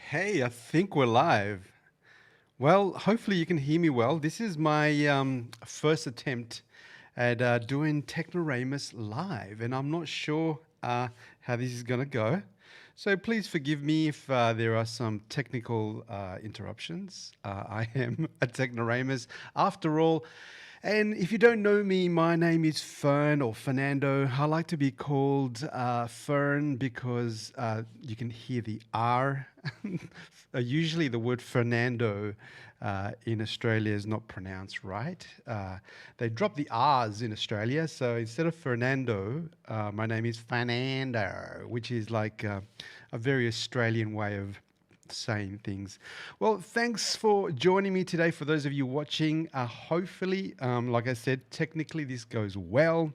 Hey, I think we're live. Well, hopefully you can hear me well. This is my first attempt at doing Technoramus live, and I'm not sure how this is going to go. So please forgive me if there are some technical interruptions. I am a Technoramus after all. And if you don't know me, my name is Fern or Fernando. I like to be called Fern because you can hear the R. Usually the word Fernando in Australia is not pronounced right. They drop the R's in Australia. So instead of Fernando, my name is Fernando, which is like a very Australian way of saying things. Well, thanks for joining me today. For those of you watching, hopefully, like I said, technically this goes well.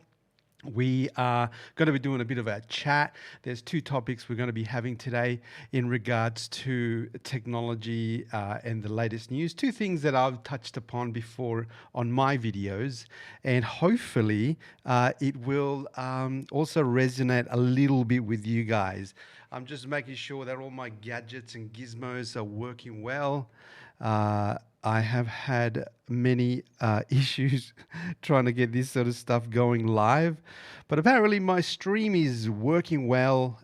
We are going to be doing a bit of a chat. There's two topics we're going to be having today in regards to technology and the latest news. Two things that I've touched upon before on my videos, and hopefully it will also resonate a little bit with you guys. I'm just making sure that all my gadgets and gizmos are working well. I have had many issues trying to get this sort of stuff going live, but apparently my stream is working well,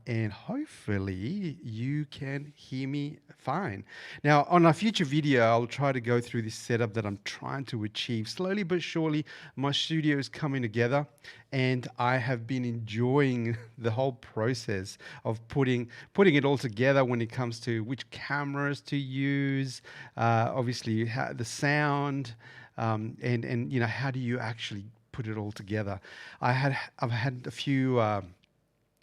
and hopefully you can hear me fine. Now, on a future video, I'll try to go through this setup that I'm trying to achieve. Slowly but surely, my studio is coming together, and I have been enjoying the whole process of putting it all together when it comes to which cameras to use, obviously the sound, and how do you actually put it all together. I've had a few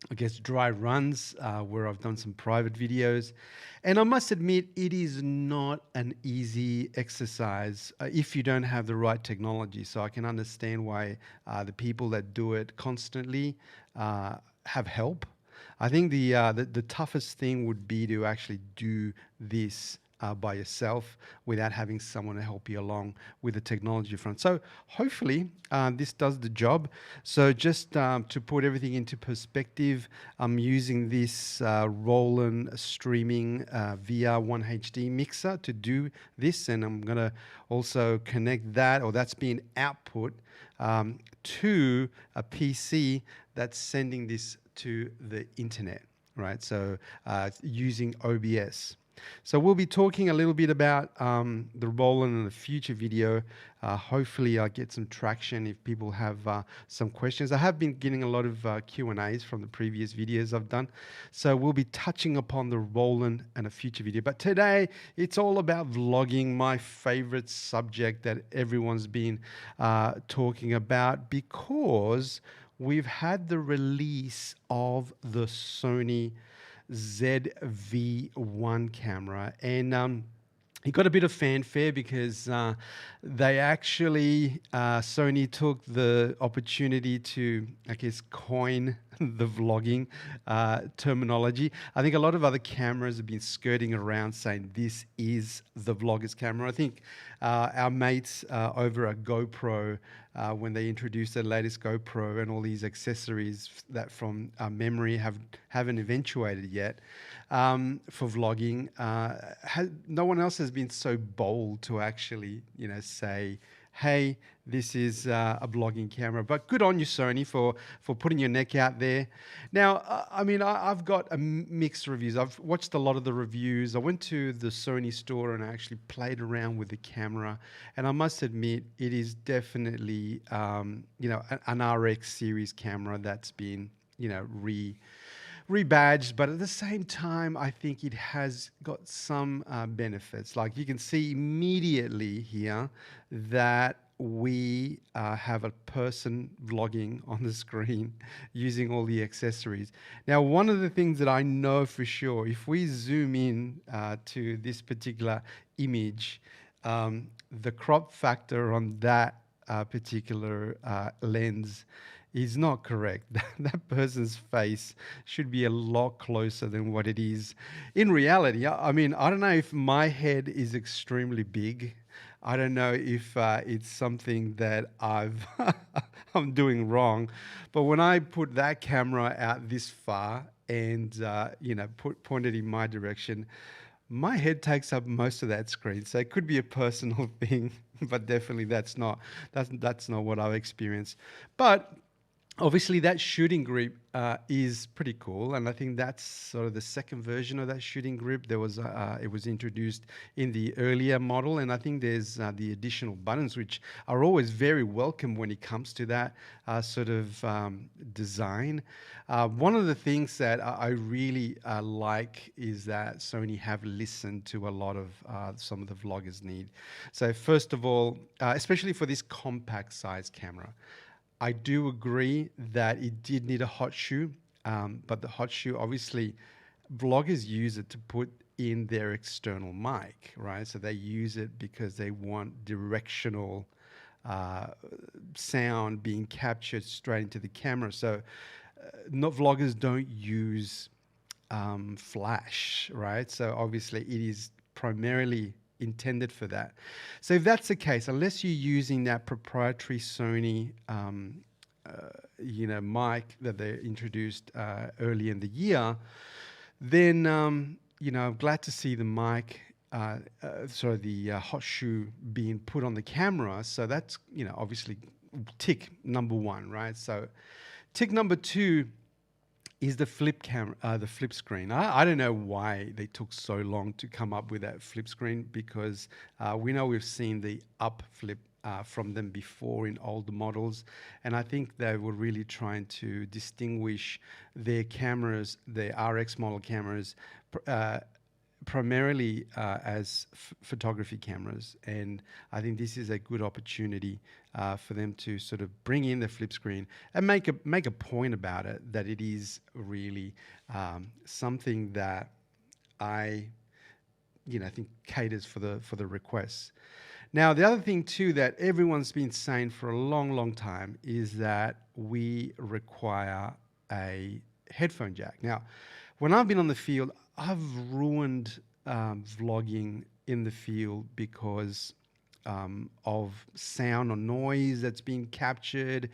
I guess dry runs where I've done some private videos, and I must admit it is not an easy exercise if you don't have the right technology. So I can understand why the people that do it constantly have help. I think the toughest thing would be to actually do this by yourself without having someone to help you along with the technology front. So hopefully this does the job. So just to put everything into perspective, I'm using this Roland streaming VR1 HD mixer to do this, and I'm gonna also connect that, or that's being output to a PC that's sending this to the internet, right? So using OBS. So we'll be talking a little bit about the Roland in a future video. Hopefully I'll get some traction if people have some questions. I have been getting a lot of Q&As from the previous videos I've done. So we'll be touching upon the Roland in a future video. But today it's all about vlogging, my favorite subject that everyone's been talking about, because we've had the release of the Sony ZV-1 camera, and it got a bit of fanfare because they actually Sony took the opportunity to, I guess, coin the vlogging terminology. I think a lot of other cameras have been skirting around saying this is the vlogger's camera. I think our mates over at GoPro, when they introduced the latest GoPro and all these accessories that from memory haven't eventuated yet for vlogging, no one else has been so bold to actually, say, hey, this is a vlogging camera. But good on you, Sony, for putting your neck out there. Now, I've got a mixed reviews. I've watched a lot of the reviews. I went to the Sony store and I actually played around with the camera. And I must admit, it is definitely, an RX series camera that's been, rebadged, but at the same time, I think it has got some benefits. Like you can see immediately here that we have a person vlogging on the screen using all the accessories. Now, one of the things that I know for sure, if we zoom in to this particular image, the crop factor on that particular lens is not correct. That person's face should be a lot closer than what it is in reality. I mean, I don't know if my head is extremely big. I don't know if it's something that I'm doing wrong, but when I put that camera out this far and pointed in my direction, my head takes up most of that screen. So it could be a personal thing, but definitely that's not what I've experienced. But obviously, that shooting grip is pretty cool, and I think that's sort of the second version of that shooting grip. It was introduced in the earlier model, and I think there's the additional buttons, which are always very welcome when it comes to that sort of design. One of the things that I really like is that Sony have listened to a lot of some of the vloggers' need. So first of all, especially for this compact size camera. I do agree that it did need a hot shoe, but the hot shoe, obviously, vloggers use it to put in their external mic, right? So they use it because they want directional uh, sound being captured straight into the camera. So not vloggers don't use flash, right? So obviously it is primarily intended for that. So if that's the case, unless you're using that proprietary Sony, mic that they introduced early in the year, then I'm glad to see the mic. The hot shoe being put on the camera. So that's obviously tick number one, right? So tick number two is the flip camera, the flip screen. I don't know why they took so long to come up with that flip screen, because we know we've seen the up flip from them before in older models, and I think they were really trying to distinguish their cameras, their RX model cameras, primarily as photography cameras, and I think this is a good opportunity for them to sort of bring in the flip screen and make a point about it, that it is really something that I think caters for the requests. Now, the other thing too that everyone's been saying for a long, long time is that we require a headphone jack. Now, when I've been on the field, I've ruined vlogging in the field because of sound or noise that's being captured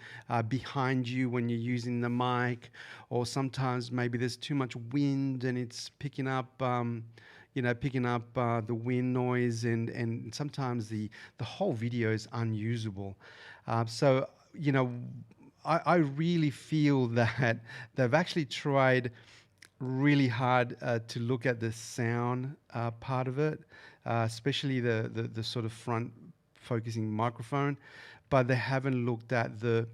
behind you when you're using the mic, or sometimes maybe there's too much wind and it's picking up the wind noise, and sometimes the whole video is unusable. So I really feel that they've actually tried really hard to look at the sound part of it, especially the sort of front focusing microphone, but they haven't looked at the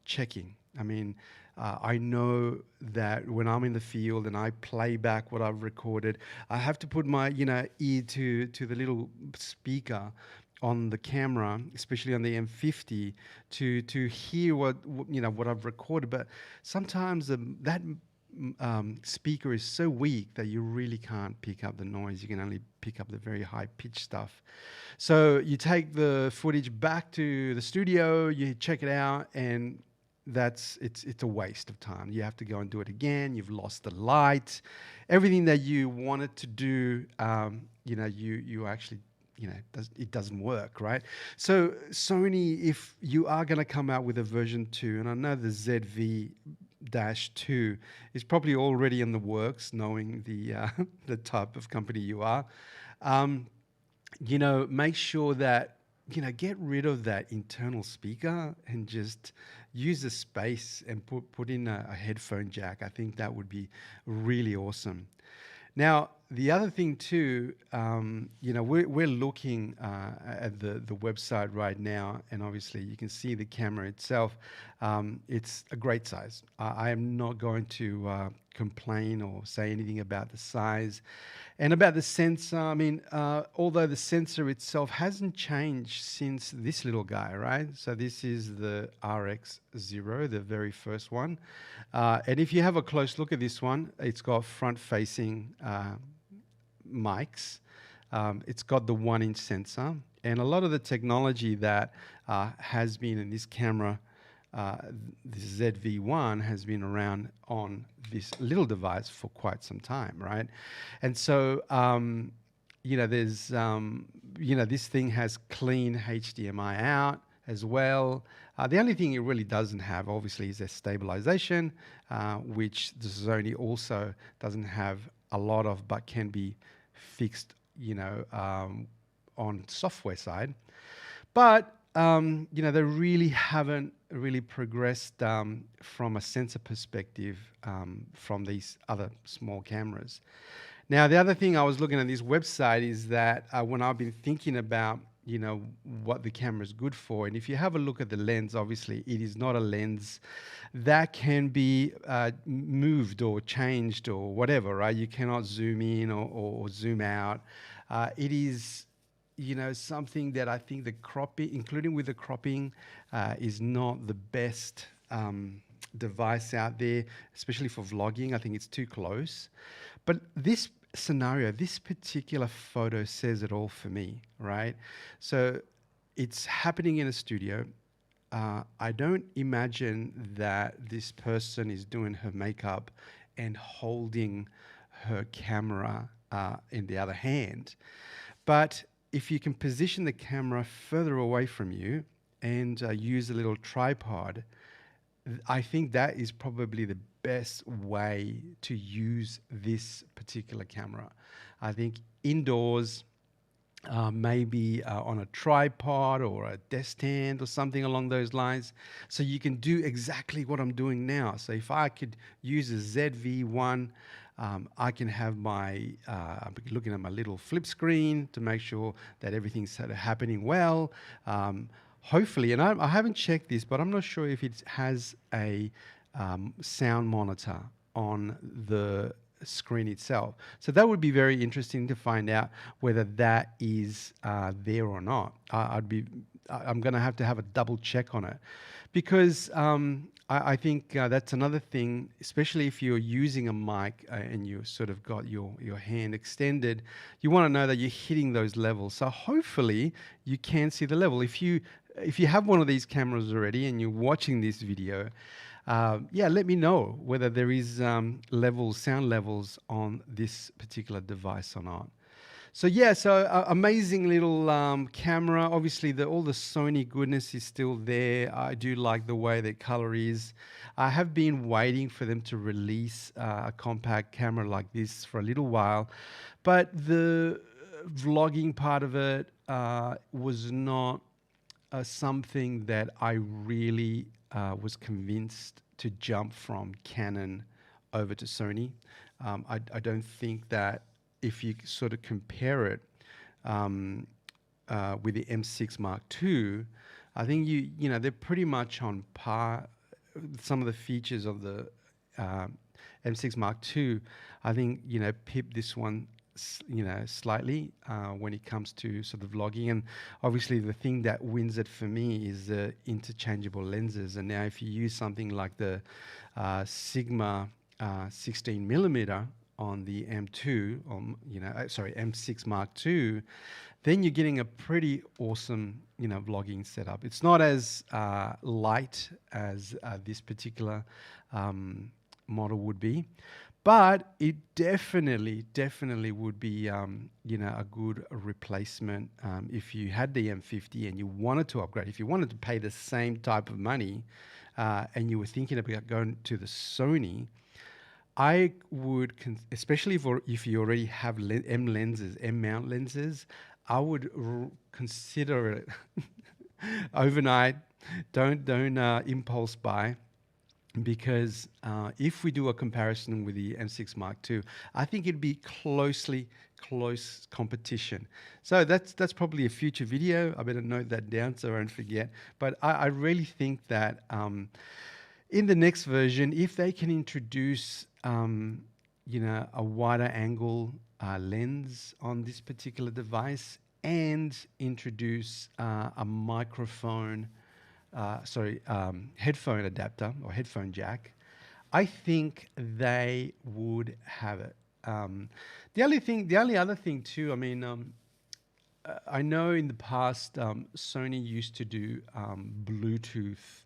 checking. I mean, I know that when I'm in the field and I play back what I've recorded, I have to put my ear to the little speaker on the camera, especially on the M50, to hear what I've recorded. But sometimes that speaker is so weak that you really can't pick up the noise. You can only pick up the very high pitched stuff. So you take the footage back to the studio, you check it out, and it's a waste of time. You have to go and do it again. You've lost the light, everything that you wanted to do. You actually it doesn't work, right? So Sony, if you are going to come out with a version 2, and I know the ZV-2 is probably already in the works, knowing the the type of company you are, make sure that get rid of that internal speaker and just use the space and put in a headphone jack. I think that would be really awesome. Now, the other thing too, we're looking at the website right now, and obviously you can see the camera itself. It's a great size. I am not going to complain or say anything about the size. And about the sensor, I mean, although the sensor itself hasn't changed since this little guy, right? So this is the RX0, the very first one. And if you have a close look at this one, it's got front-facing mics. It's got the 1-inch sensor. And a lot of the technology that has been in this camera, this ZV-1, has been around on this little device for quite some time, right? And so there's, this thing has clean HDMI out as well. The only thing it really doesn't have, obviously, is a stabilization, which the Sony also doesn't have a lot of, but can be fixed, on software side. But they really haven't really progressed from a sensor perspective from these other small cameras. Now, the other thing I was looking at this website is that when I've been thinking about, what the camera is good for, and if you have a look at the lens, obviously it is not a lens that can be moved or changed or whatever, right? You cannot zoom in or zoom out. It is, something that I think the cropping, including with the cropping, is not the best device out there, especially for vlogging. I think it's too close. But this scenario, this particular photo says it all for me, right? So it's happening in a studio. I don't imagine that this person is doing her makeup and holding her camera in the other hand. But if you can position the camera further away from you and use a little tripod, I think that is probably the best way to use this particular camera. I think indoors, maybe on a tripod or a desk stand or something along those lines, so you can do exactly what I'm doing now. So if I could use a ZV-1, I can have I'm looking at my little flip screen to make sure that everything's sort of happening well. Hopefully, and I haven't checked this, but I'm not sure if it has a sound monitor on the screen itself. So that would be very interesting to find out whether that is there or not. I'm going to have a double check on it, because I think that's another thing, especially if you're using a mic and you sort of got your hand extended, you want to know that you're hitting those levels. So hopefully you can see the level. If you have one of these cameras already and you're watching this video, let me know whether there is sound levels on this particular device or not. So amazing little camera. Obviously, all the Sony goodness is still there. I do like the way the color is. I have been waiting for them to release a compact camera like this for a little while, but the vlogging part of it was not something that I really was convinced to jump from Canon over to Sony. I don't think that if you sort of compare it with the M6 Mark II, I think they're pretty much on par. Some of the features of the M6 Mark II, I think pip this one slightly when it comes to sort of vlogging. And obviously the thing that wins it for me is the interchangeable lenses. And now if you use something like the Sigma 16mm on the M2, M6 Mark II, then you're getting a pretty awesome, vlogging setup. It's not as light as this particular model would be, but it definitely would be, a good replacement if you had the M50 and you wanted to upgrade. If you wanted to pay the same type of money and you were thinking about going to the Sony, I would, especially if you already have M mount lenses, I would consider it overnight. Don't impulse buy, because if we do a comparison with the M6 Mark II, I think it'd be close competition. So that's probably a future video. I better note that down so I don't forget. But I really think that in the next version, if they can introduce a wider angle lens on this particular device and introduce a microphone, headphone adapter or headphone jack, I think they would have it. The only other thing too, I mean, I know in the past Sony used to do Bluetooth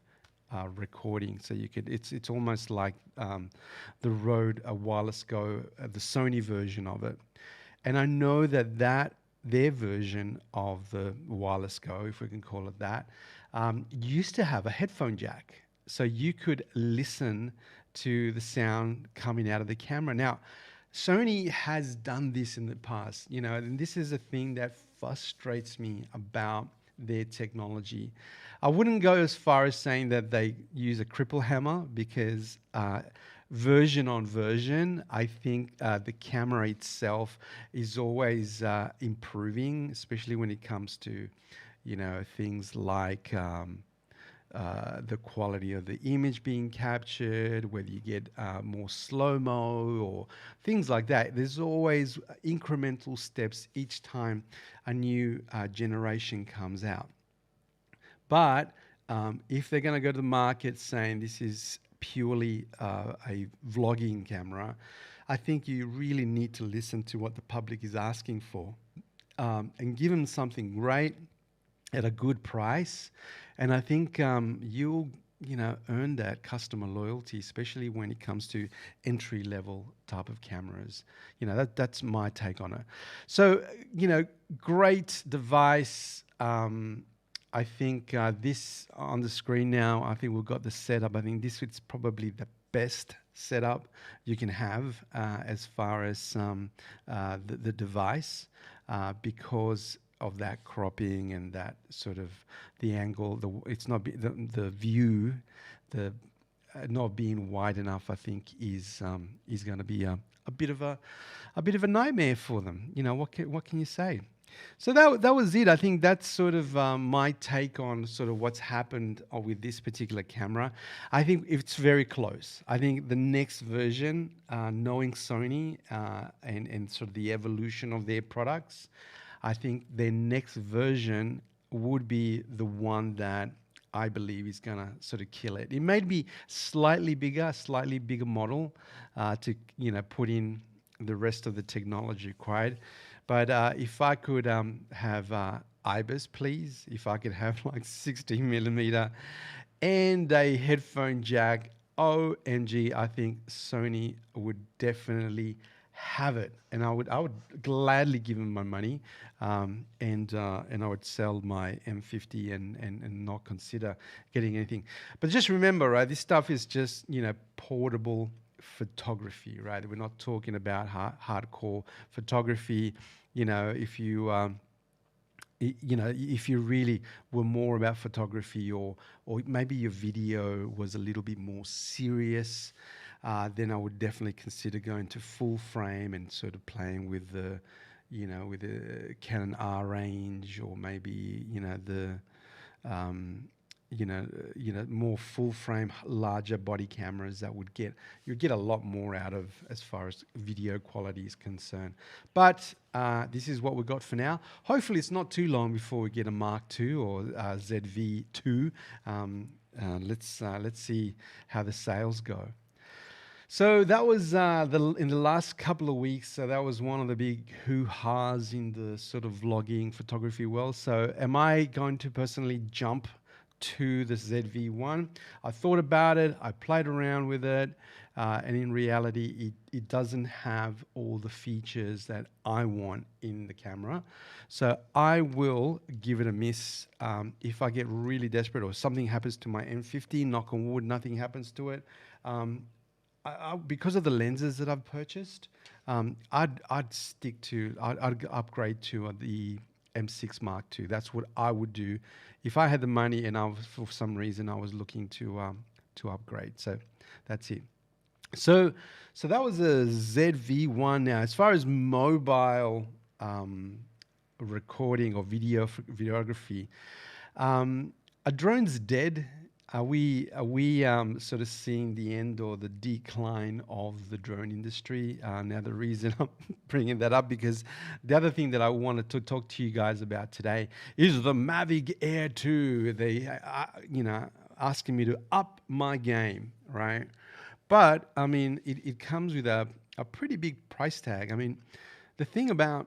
recording, so it's almost like the Rode Wireless Go, the Sony version of it. And I know that their version of the wireless Go, if we can call it that, used to have a headphone jack. So you could listen to the sound coming out of the camera. Now, Sony has done this in the past, and this is a thing that frustrates me about their technology. I wouldn't go as far as saying that they use a cripple hammer because version on version, I think the camera itself is always improving, especially when it comes to, things like the quality of the image being captured, whether you get more slow-mo or things like that. There's always incremental steps each time a new generation comes out. But if they're going to go to the market saying this is purely a vlogging camera, I think you really need to listen to what the public is asking for and give them something great at a good price. And I think you'll earn that customer loyalty, especially when it comes to entry level type of cameras. That's my take on it. So great device. I think this on the screen now, I think we've got the setup. I think this is probably the best setup you can have as far as the device because of that cropping and that sort of the angle. It's not the view, the not being wide enough. I think is going to be a bit of a nightmare for them. What can you say? So that was it. I think that's sort of my take on sort of what's happened with this particular camera. I think it's very close. I think the next version, knowing Sony and sort of the evolution of their products, I think their next version would be the one that I believe is going to sort of kill it. It may be slightly bigger model to put in the rest of the technology required. But if I could have IBIS, please, if I could have like 16 millimeter and a headphone jack, OMG, I think Sony would definitely have it, and I would gladly give them my money, and I would sell my M50 and not consider getting anything. But just remember, right, this stuff is just portable photography, right? We're not talking about hardcore photography. If you if you really were more about photography, or maybe your video was a little bit more serious, then I would definitely consider going to full frame and sort of playing with the with the Canon R range, or maybe the more full frame, larger body cameras that you'd get a lot more out of as far as video quality is concerned. But this is what we've got for now. Hopefully it's not too long before we get a Mark II or ZV-2. Let's see how the sales go. So that was in the last couple of weeks. So that was one of the big hoo-has in the sort of vlogging photography world. So am I going to personally jump to the ZV-1? I thought about it, I played around with it, and in reality it doesn't have all the features that I want in the camera. So I will give it a miss. If I get really desperate or something happens to my M50, knock on wood, nothing happens to it, because of the lenses that I've purchased, I'd upgrade to the M6 Mark II. That's what I would do if I had the money and for some reason I was looking to upgrade. So that's it. So that was a ZV-1. Now, as far as mobile recording or videography, are drones dead? Are we sort of seeing the end or the decline of the drone industry? Now, the reason I'm bringing that up, because the other thing that I wanted to talk to you guys about today is the Mavic Air 2. They, asking me to up my game, right? But, I mean, it comes with a pretty big price tag. I mean, the thing about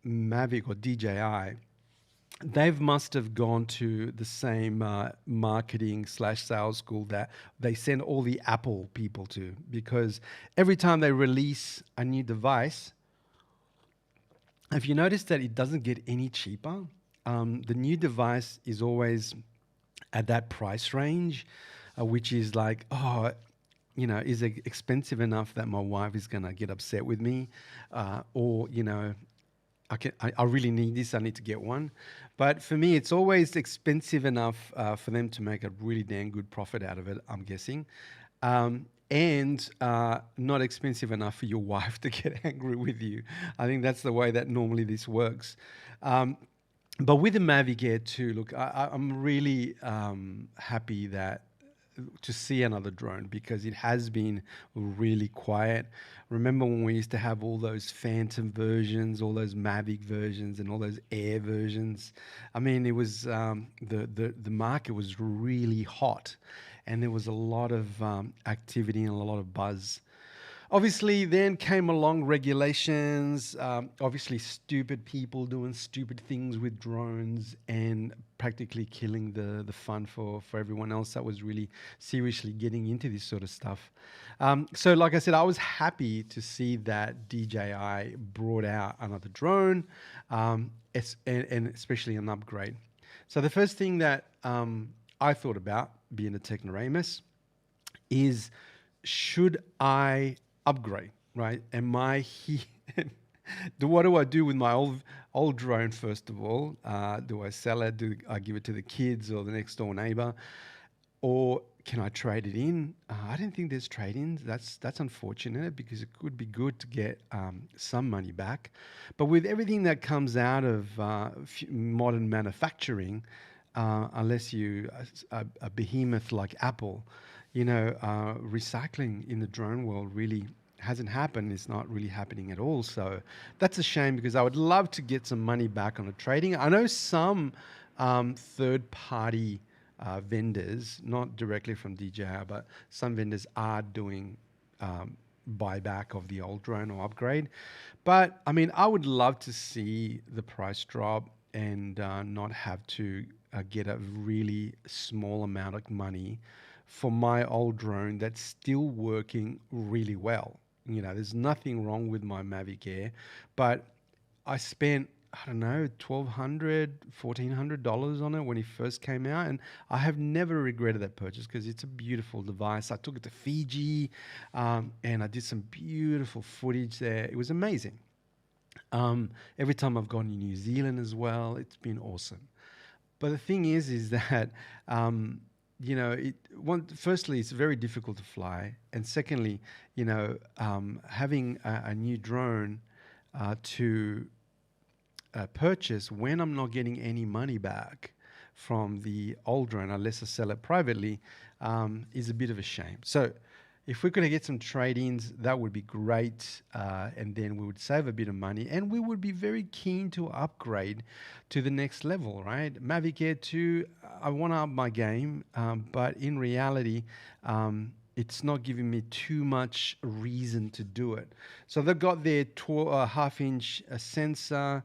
Mavic or DJI, they must have gone to the same marketing/sales school that they send all the Apple people to, because every time they release a new device, Have you noticed that it doesn't get any cheaper? The new device is always at that price range, which is like, oh, is it expensive enough that my wife is gonna get upset with me, or I really need this. I need to get one. But for me, it's always expensive enough for them to make a really damn good profit out of it, I'm guessing. And not expensive enough for your wife to get angry with you. I think that's the way that normally this works. Um, but with the Mavic Air 2, look, I'm really happy that to see another drone because it has been really quiet. Remember when we used to have all those Phantom versions, all those Mavic versions, and all those Air versions? I mean, it was the market was really hot, and there was a lot of activity and a lot of buzz. Obviously, then came along regulations, obviously, stupid people doing stupid things with drones and practically killing the fun for everyone else that was really seriously getting into this sort of stuff. So, like I said, I was happy to see that DJI brought out another drone, and especially an upgrade. So, the first thing that I thought about being a Technoramus is should I upgrade, right? Am I here? What do I do with my old drone? First of all, do I sell it? Do I give it to the kids or the next door neighbor, or can I trade it in? I don't think there's trade-ins. That's unfortunate because it could be good to get some money back. But with everything that comes out of modern manufacturing, unless you a behemoth like Apple, recycling in the drone world really hasn't happened. It's not really happening at all. So that's a shame because I would love to get some money back on the trading. I know some third-party vendors, not directly from DJI, but some vendors are doing buyback of the old drone or upgrade. But I mean, I would love to see the price drop and not have to get a really small amount of money for my old drone that's still working really well. There's nothing wrong with my Mavic Air, but I spent, I don't know, $1,200, $1,400 on it when it first came out, and I have never regretted that purchase because it's a beautiful device. I took it to Fiji, and I did some beautiful footage there. It was amazing. Every time I've gone to New Zealand as well, it's been awesome. But the thing is that firstly, it's very difficult to fly, and secondly, having a new drone to purchase when I'm not getting any money back from the old drone, unless I sell it privately, is a bit of a shame. So if we're going to get some trade-ins, that would be great, and then we would save a bit of money, and we would be very keen to upgrade to the next level, right? Mavic Air 2, I want to up my game, but in reality, it's not giving me too much reason to do it. So they've got their half-inch sensor,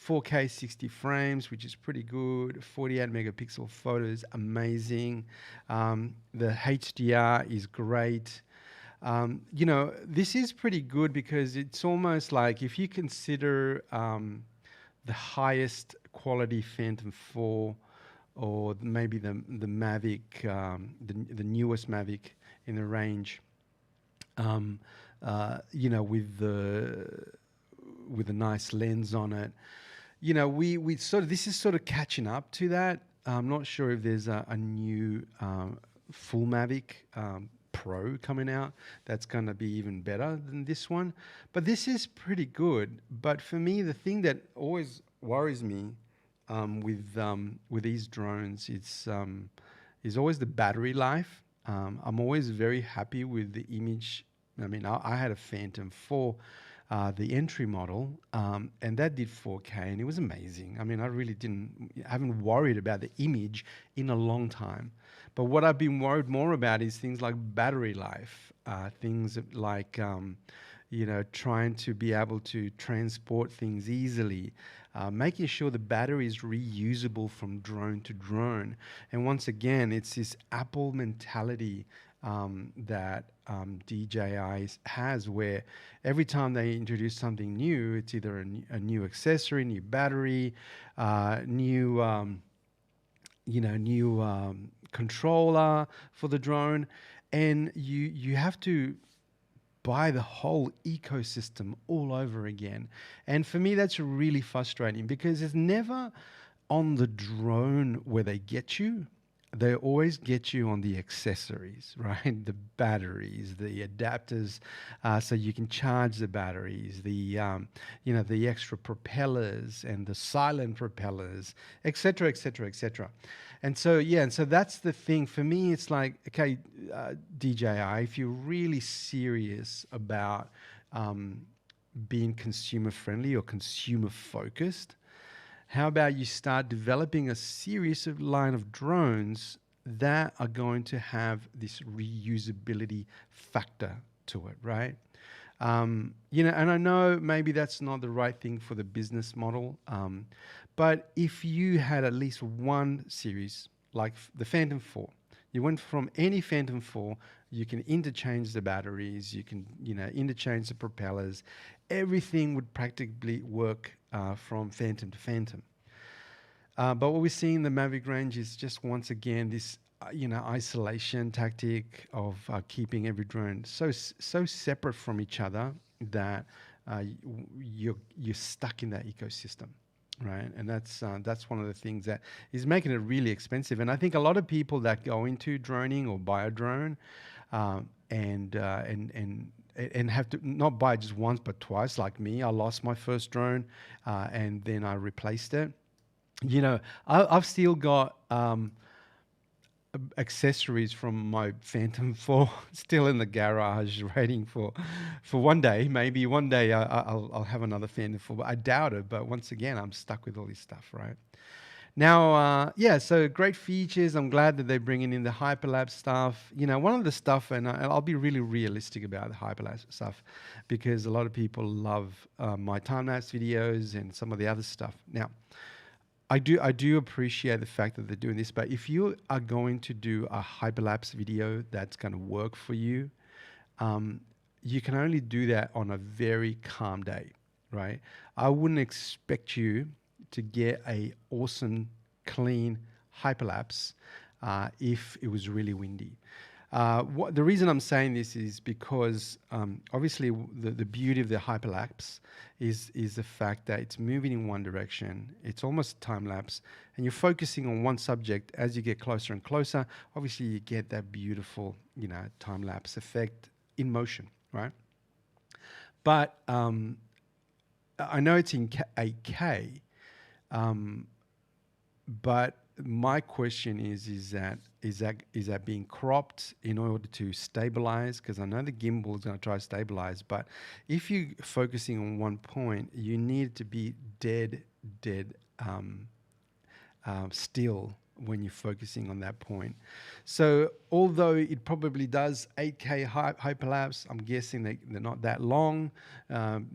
4K 60 frames, which is pretty good. 48 megapixel photos, amazing. The HDR is great. This is pretty good because it's almost like if you consider the highest quality Phantom 4 or maybe the Mavic, the newest Mavic in the range, with the nice lens on it. We sort of, this is sort of catching up to that. I'm not sure if there's a new full Mavic Pro coming out that's going to be even better than this one, but this is pretty good. But for me, the thing that always worries me with these drones is always the battery life. I'm always very happy with the image. I mean, I had a Phantom 4, the entry model, and that did 4K, and it was amazing. I mean, I haven't worried about the image in a long time. But what I've been worried more about is things like battery life, things like, trying to be able to transport things easily, making sure the battery is reusable from drone to drone. And once again, it's this Apple mentality that DJI has, where every time they introduce something new, it's either a new accessory, new battery, new new controller for the drone, and you have to buy the whole ecosystem all over again. And for me, that's really frustrating because it's never on the drone where they get you. They always get you on the accessories, right? The batteries, the adapters, so you can charge the batteries, the extra propellers and the silent propellers, etc., etc., etc. And so, yeah, and so that's the thing. For me, it's like, okay, DJI, if you're really serious about being consumer friendly or consumer focused, how about you start developing a series of line of drones that are going to have this reusability factor to it, right? And I know maybe that's not the right thing for the business model, but if you had at least one series, like the Phantom 4, you went from any Phantom 4, you can interchange the batteries, you can, interchange the propellers, everything would practically work from Phantom to Phantom. But what we see in the Mavic range is just once again this, isolation tactic of keeping every drone so separate from each other that you're stuck in that ecosystem, right? And that's one of the things that is making it really expensive. And I think a lot of people that go into droning or buy a drone, and have to not buy just once but twice, like me. I lost my first drone, and then I replaced it. I've still got accessories from my Phantom 4 still in the garage, waiting for one day. Maybe one day I'll have another Phantom 4, but I doubt it. But once again, I'm stuck with all this stuff, right? Now, so great features. I'm glad that they're bringing in the hyperlapse stuff. One of the stuff, and I'll be really realistic about the hyperlapse stuff, because a lot of people love my time-lapse videos and some of the other stuff. Now, I do appreciate the fact that they're doing this, but if you are going to do a hyperlapse video that's going to work for you, you can only do that on a very calm day, right? I wouldn't expect you to get a awesome, clean hyperlapse if it was really windy. The reason I'm saying this is because obviously the beauty of the hyperlapse is the fact that it's moving in one direction. It's almost time lapse, and you're focusing on one subject. As you get closer and closer, obviously you get that beautiful, time lapse effect in motion, right? But I know it's in 8K, but my question is that being cropped in order to stabilize? Because I know the gimbal is going to try to stabilize, but if you're focusing on one point, you need to be dead still when you're focusing on that point. So although it probably does 8K hyperlapse, I'm guessing they're not that long,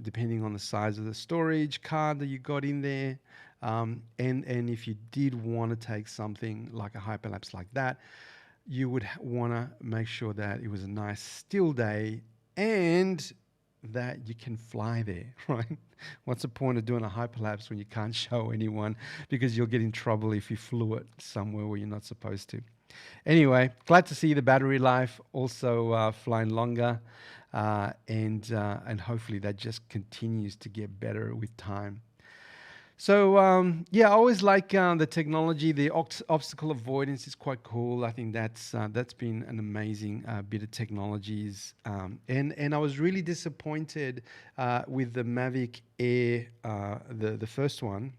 depending on the size of the storage card that you got in there. And if you did want to take something like a hyperlapse like that, you would want to make sure that it was a nice still day and that you can fly there, right? What's the point of doing a hyperlapse when you can't show anyone, because you'll get in trouble if you flew it somewhere where you're not supposed to. Anyway, glad to see the battery life also flying longer, and hopefully that just continues to get better with time. So I always like the technology. The obstacle avoidance is quite cool. I think that's been an amazing bit of technologies. And I was really disappointed with the Mavic Air, the first one,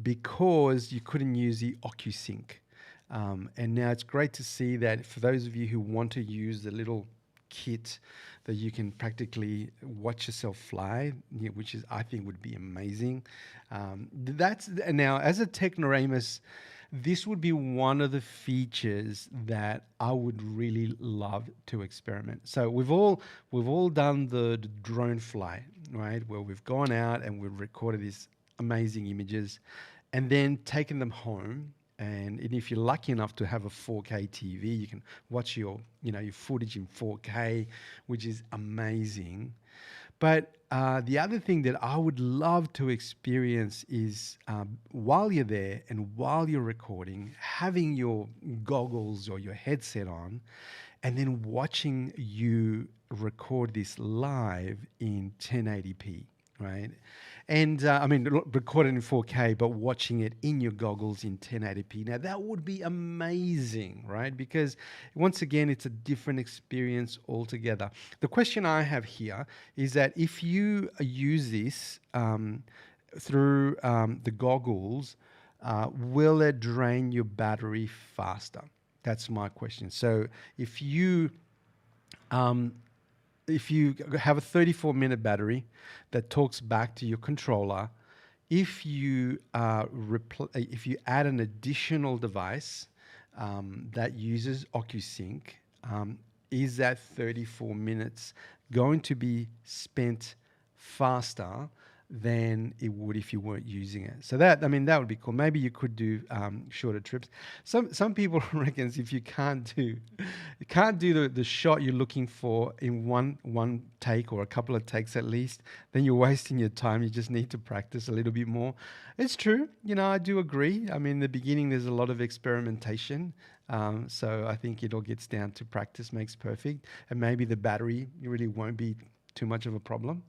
because you couldn't use the OcuSync. And now it's great to see that for those of you who want to use the little kit that you can practically watch yourself fly, which is, I think, would be amazing. That's now, as a Technoramus, this would be one of the features that I would really love to experiment. So we've all done the drone fly, right, where we've gone out and we've recorded these amazing images and then taken them home And if you're lucky enough to have a 4K TV, you can watch your footage in 4K, which is amazing. But the other thing that I would love to experience is while you're there and while you're recording, having your goggles or your headset on, and then watching you record this live in 1080p, right? And I mean, recorded in 4K, but watching it in your goggles in 1080p. Now, that would be amazing, right? Because once again, it's a different experience altogether. The question I have here is that if you use this through the goggles, will it drain your battery faster? That's my question. So um, if you have a 34-minute battery that talks back to your controller, if you add an additional device that uses OcuSync, is that 34 minutes going to be spent faster than it would if you weren't using it? So that would be cool. Maybe you could do shorter trips. Some people reckons if you can't do the shot you're looking for in one take or a couple of takes at least, then you're wasting your time. You just need to practice a little bit more. It's true. I do agree. I mean, in the beginning there's a lot of experimentation. So I think it all gets down to practice makes perfect, and maybe the battery really won't be too much of a problem.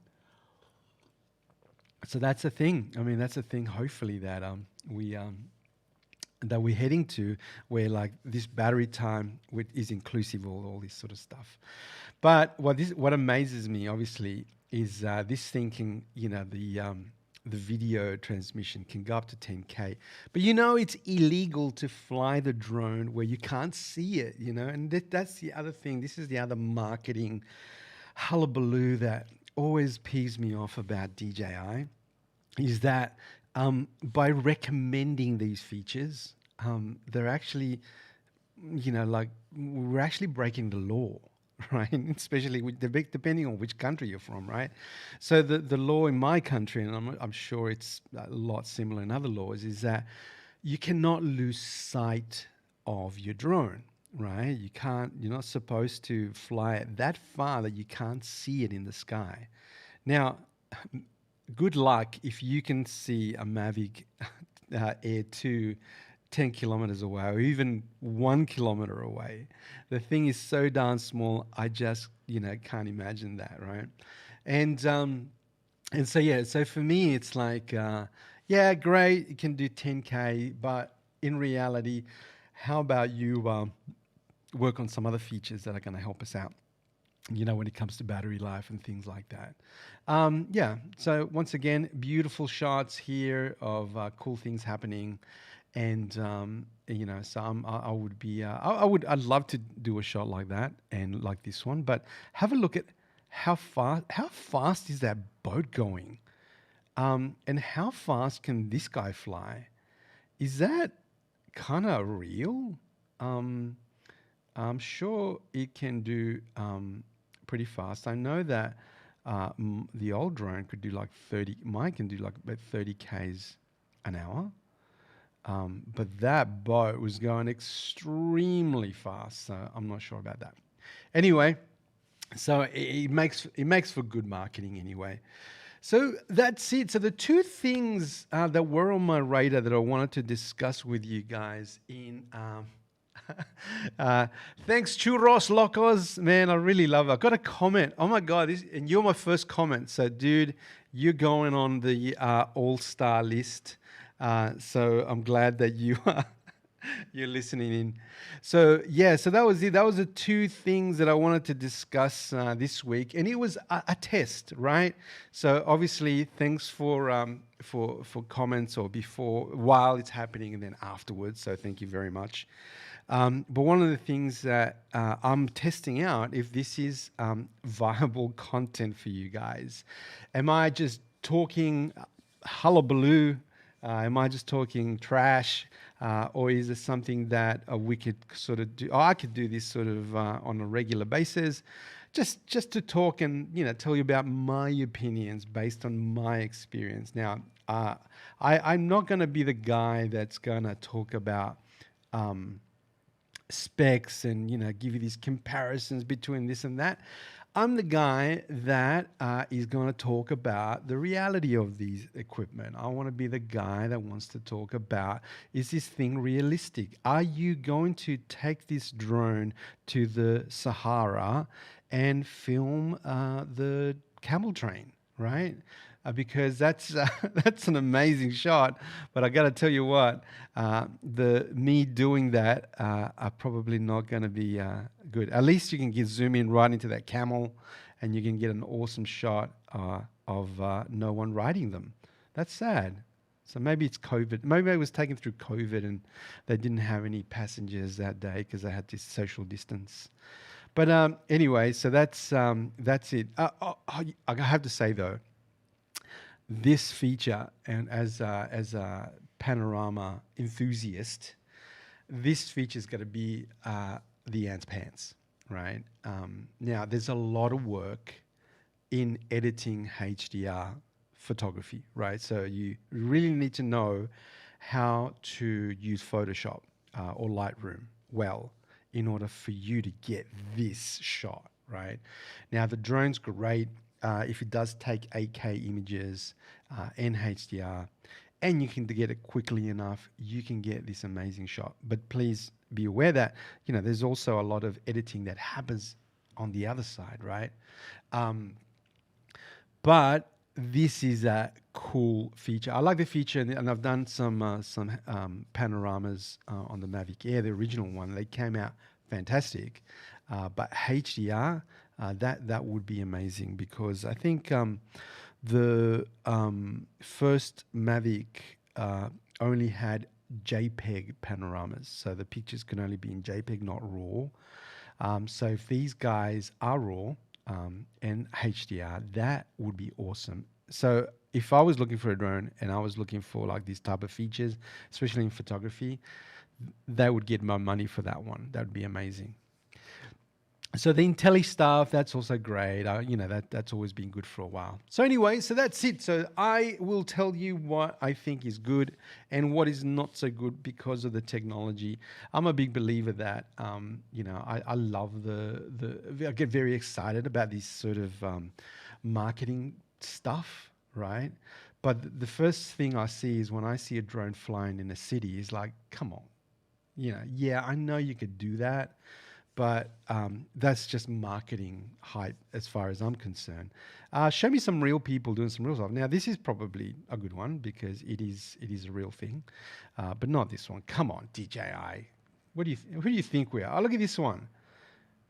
So that's a thing. I mean, that's a thing. Hopefully that we're heading to, where like this battery time is inclusive of all this sort of stuff. But what amazes me, obviously, is this thing can, the video transmission can go up to 10K. But it's illegal to fly the drone where you can't see it. And that's the other thing. This is the other marketing hullabaloo that always peeves me off about DJI, is that by recommending these features, they're actually, we're actually breaking the law, right? Especially depending on which country you're from, right? So the law in my country, and I'm sure it's a lot similar in other laws, is that you cannot lose sight of your drone. Right? You're not supposed to fly it that far that you can't see it in the sky. Now, good luck if you can see a Mavic Air 2 10 kilometers away, or even 1 kilometer away. The thing is so darn small, I just, can't imagine that, right? And so for me, it's like, yeah, great, you can do 10K, but in reality, how about you work on some other features that are going to help us out, when it comes to battery life and things like that. So once again, beautiful shots here of cool things happening. And, so I'd love to do a shot like that and like this one, but have a look at how fast is that boat going? And how fast can this guy fly? Is that kind of real? I'm sure it can do pretty fast. I know that the old drone could do like 30, mine can do like about 30 Ks an hour. But that boat was going extremely fast, so I'm not sure about that. Anyway, so it makes for good marketing anyway. So that's it. So the two things that were on my radar that I wanted to discuss with you guys in thanks, Churros Locos. Man, I really love it. I got a comment. Oh my God, and you're my first comment. So, dude, you're going on the all-star list. So I'm glad that you're listening in. So yeah, so that was it. That was the two things that I wanted to discuss this week, and it was a test, right? So obviously, thanks for comments or while it's happening, and then afterwards. So thank you very much. But one of the things that I'm testing out, if this is viable content for you guys. Am I just talking hullabaloo? Am I just talking trash? Or is it something that we could sort of do? Oh, I could do this sort of on a regular basis, just to talk and tell you about my opinions based on my experience. Now, I'm not going to be the guy that's going to talk about um, specs and give you these comparisons between this and that. I'm the guy that is going to talk about the reality of these equipment. I want to be the guy that wants to talk about, is this thing realistic? Are you going to take this drone to the Sahara and film the camel train, right? Because that's that's an amazing shot. But I got to tell you what, the me doing that are probably not going to be good. At least you can get zoom in right into that camel, and you can get an awesome shot of no one riding them. That's sad. So maybe it's COVID. Maybe it was taken through COVID, and they didn't have any passengers that day because they had to social distance. But anyway, so that's it. I have to say though, this feature, and as a panorama enthusiast, this feature is going to be the ant's pants, right? Now, there's a lot of work in editing HDR photography, right? So you really need to know how to use Photoshop or Lightroom well in order for you to get this shot, right? Now, the drone's great. If it does take 8K images and HDR, and you can get it quickly enough, you can get this amazing shot. But please be aware that there's also a lot of editing that happens on the other side, right? But this is a cool feature. I like the feature, and I've done some panoramas on the Mavic Air, the original one. They came out fantastic, but HDR. That would be amazing, because I think the first Mavic only had JPEG panoramas, so the pictures can only be in JPEG, not RAW. So if these guys are RAW and HDR, that would be awesome. So if I was looking for a drone and I was looking for like these type of features, especially in photography, they would get my money for that one. That would be amazing. So the Intelli stuff, that's also great. That's always been good for a while. So anyway, so that's it. So I will tell you what I think is good and what is not so good because of the technology. I'm a big believer that, I love I get very excited about this sort of marketing stuff, right? But the first thing I see is when I see a drone flying in a city is like, come on, yeah, I know you could do that. But that's just marketing hype as far as I'm concerned. Show me some real people doing some real stuff. Now, this is probably a good one because it is a real thing, but not this one. Come on, DJI. Who do you think we are? Oh, look at this one.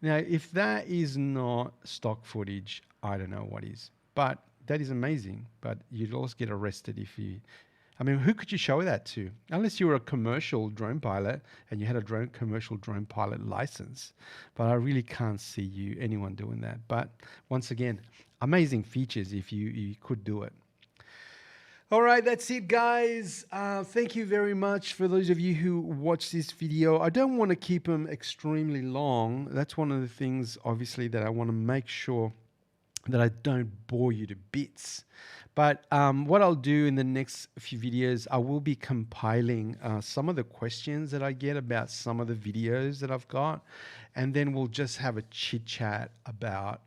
Now, if that is not stock footage, I don't know what is. But that is amazing. But you'd also get arrested if you... I mean, who could you show that to? Unless you were a commercial drone pilot and you had a commercial drone pilot license. But I really can't see anyone doing that. But once again, amazing features if you could do it. All right, that's it, guys. Thank you very much for those of you who watched this video. I don't want to keep them extremely long. That's one of the things, obviously, that I want to make sure that I don't bore you to bits. But what I'll do in the next few videos, I will be compiling some of the questions that I get about some of the videos that I've got. And then we'll just have a chit chat about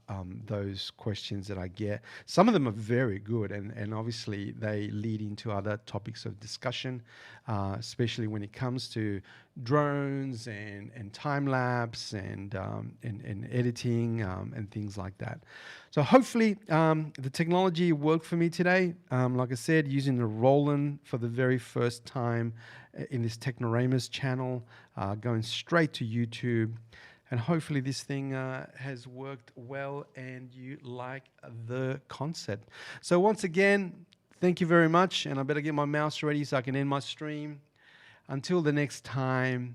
those questions that I get. Some of them are very good, and obviously they lead into other topics of discussion, especially when it comes to drones and time lapse and editing and things like that. So hopefully the technology worked for me today. Like I said, using the Roland for the very first time in this Technoramus channel, going straight to YouTube. And hopefully this thing has worked well and you like the concept. So once again, thank you very much. And I better get my mouse ready so I can end my stream. Until the next time,